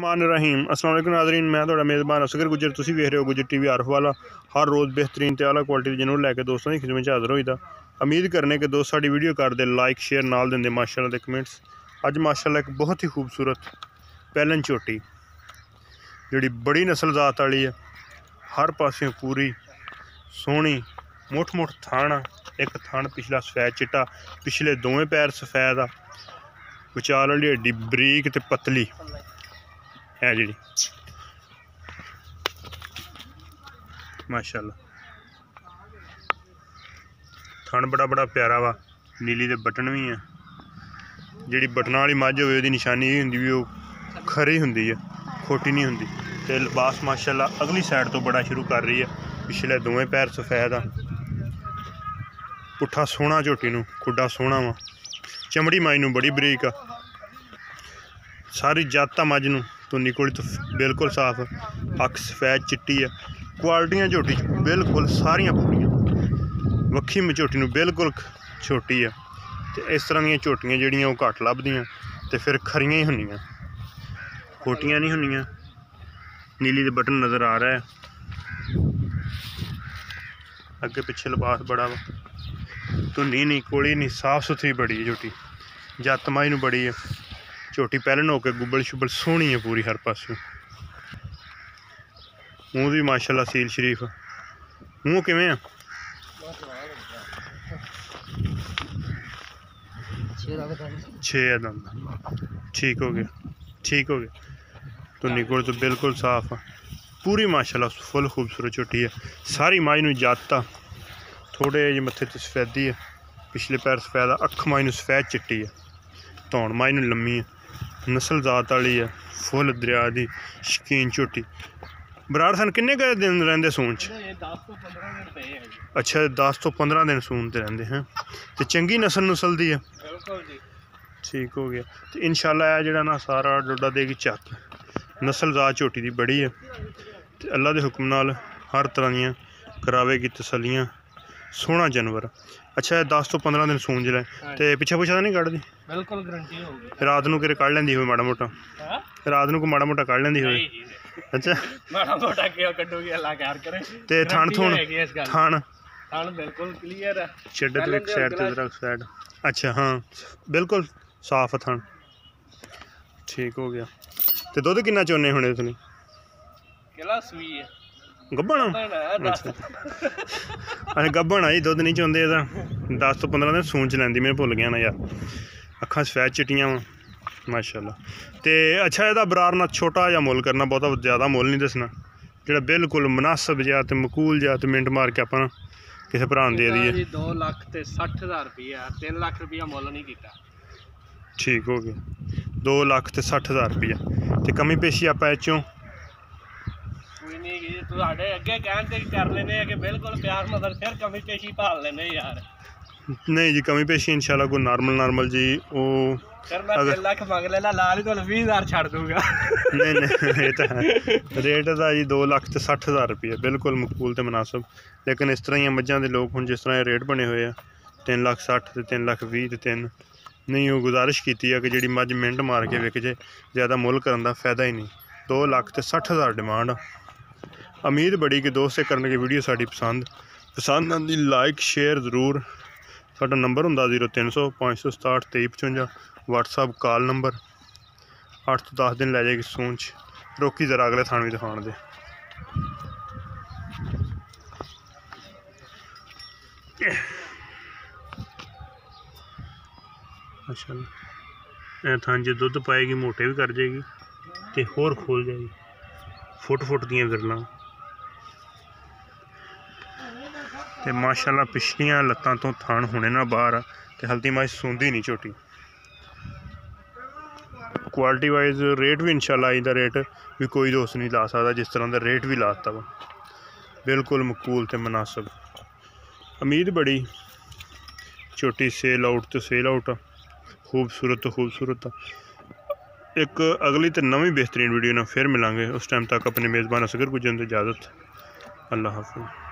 बिस्मिल्लाहिर्रहमानिर्रहीम। अस्सलाम वालेकुम नाज़रीन, मैं थोड़ा मेज़बान असगर गुजर, तुसी वेख रहे हो गुजर टीवी आरफ वाला। हर रोज़ बेहतरीन ते आला क्वालिटी दी न्यूज़ लैके दोस्तों की खिदमत च हाज़र होईदा। उम्मीद करने के दोस्त साडी वीडियो करदे लाइक शेयर नाल देंदे माशाअल्लाह दे कमेंट्स। अज माशाअल्लाह एक बहुत ही खूबसूरत पैलन झोटी जिहड़ी बड़ी नस्ल जात वाली है, हर पासों पूरी सोहनी मुठ मुठ थान, एक थान पिछला सफेद चिट्टा, पिछले दोवें पैर सफेद आ, विचाल वाली हड्डी बरीक ते पतली है जी माशाअल्लाह। थन बड़ा बड़ा प्यारा वा, नीली दे बटन भी है। जिहड़ी बटन वाली मझ होवे ओहदी निशानी ये हुंदी भी ओह खरी हुंदी है, खोटी नहीं हुंदी। ते लिबास माशाअल्लाह अगली साइड तो बड़ा शुरू कर रही है, पिछले दोवें पैर सफेद आ, पुट्ठा सोहना झोटी नूं, खुड्डा सोहना वा, चमड़ी मझ नूं बड़ी बरीक आ, सारी जाता मझ नूं तुन्नी कोली तो बिल्कुल साफ, अख सफेद चिट्टी है। क्वालिटियां झोटी बिल्कुल सारियां पूरियां, वक्खी झोटी नूं बिल्कुल छोटी है। तो इस तरह दी झोटियां जिहड़ियां ओह घट लभदियां ते फिर खरियां ही हुंदियां, खोटियां नहीं हुंदियां। नीली दे बटन नज़र आ रहा है, अगे पिछे लिबास बड़ा वा, धुन्नी नहीं कोली नहीं, साफ सुथरी बड़ी है झोटी, जत माई नूं बड़ी है। झोटी पैलन होकर गुब्बल शुब्बल सोहनी है पूरी हर पासों। मूँह भी माशाअल्लाह सील शरीफ, मूँह किवें आ? छे दंद, ठीक हो गया, ठीक हो गया। धुन्नी कोल तो बिल्कुल साफ आ पूरी माशाअल्लाह, फुल खूबसूरत झोटी है। सारी माई नूं जत आ, थोड़े जे मत्थे ते सफेदी है, पिछले पैर सफेद आ, अख माई नूं सफेद चिट्टी है, धौन माई नूं लम्मी है, नस्ल जात वाली है, फुल दरिया दी शकीन झोटी। बराड़ सन किन्ने क दिन रहिंदे सून च? अच्छा 10 तो 15 दिन सून ते रहिंदे हैं। ते चंगी नस्ल नुसल दी है, ठीक हो गया। तो इंशाअल्लाह है जिहड़ा ना सारा डोडा देगी चक, नस्ल जात झोटी दी बड़ी है। ते अल्लाह दे हुक्म नाल हर तरह दियां करावेगी तसलियां, सोहना जानवर। अच्छा 10 तो 15 दिन सून जिले ते पिछा पुछा तो नहीं कढ़दी? बिल्कुल गारंटी होगी। रात नूं किरे कढ़ लैंदी होवे माड़ा मोटा? रात नूं को माड़ा मोटा कढ़ लैंदी होवे? अच्छा माड़ा मोटा क्यों कड्डोगी, अल्लाह खैर करे। ते थान थून थान थान बिल्कुल क्लियर है, छड्ड ते एक साइड ते जरा साइड, अच्छा हाँ बिल्कुल साफ थान, ठीक हो गया। ते दुध किन्ना चोने हुणे तुसीं? किला सूई है गब्बन? अच्छा गब्बन आई, दुध नहीं चोंदे एहदा। 10 तो 15 दिन सून च लैंदी, मैं भुल गया ना यार। अखां सफेद चिट्टियां वा माशाअल्लाह। ते अच्छा एहदा बरार ना छोटा या मुल करना, बहुता ज़्यादा मुल नहीं दसना, जेह्ड़ा बिल्कुल मुनासब जिहा ते मकूल जिहा ते मिंट मार के आपां किसी भरा नूं दे दईए। 2,60,000 रुपया, 3 लाख रुपया मुल नहीं कीता, ठीक हो गया। 2,60,000 रुपया। ते कमी पेशी आपां इस चों नहीं जी, कमी पेशी इंशाल्लाह कोई नॉर्मल जी वो अगर लाख मंग लेना लाल ही तो 20,000 छड़ दूंगा। नहीं नहीं ये तो है, रेट दा जी 2,60,000 रुपया बिल्कुल मकबूल ते मुनासिब। लेकिन इस तरह ही मझां दे लोग हुण जिस तरह रेट बने हुए हैं 3,60,000 ते 3,20,000 ते 3 नहीं, वो गुजारिश की है कि जी मझ मिंट मार के विक जे, ज़्यादा मुल करने का फायदा ही नहीं। 2,60,000 डिमांड। उम्मीद बड़ी कि दोस्त करने की वीडियो साड़ी पसंद आती, लाइक शेयर ज़रूर। साडा नंबर हुंदा 0300 567 2355, व्हाट्सअप कॉल नंबर। 8 तो 10 दिन लै जाएगी सून च। रोकी जरा अगले थान भी दिखाण दे। अच्छा थान जो दुध पाएगी मोटे भी कर जाएगी तो होर खोल जाएगी, फुट दियां विरलां। ते माशाअल्लाह पिछलियां लत्तां तो थान होने ना बाहर, ते हल्दी माई सूंदी नहीं झोटी। क्वालिटी वाइज रेट भी इंशाअल्लाह इंदा रेट भी कोई दोस्त नहीं ला सकता, जिस तरह का रेट भी लाता वा बिल्कुल मकबूल ते मुनासिब। उम्मीद बड़ी झोटी सेल आउट तो सेल आउट, खूबसूरत तो खूबसूरत। एक अगली तो नवी बेहतरीन वीडियो ना फिर मिलांगे, उस टाइम तक अपने मेज़बान असगर गुजर दी इजाज़त। अल्लाह हाफ़िज़।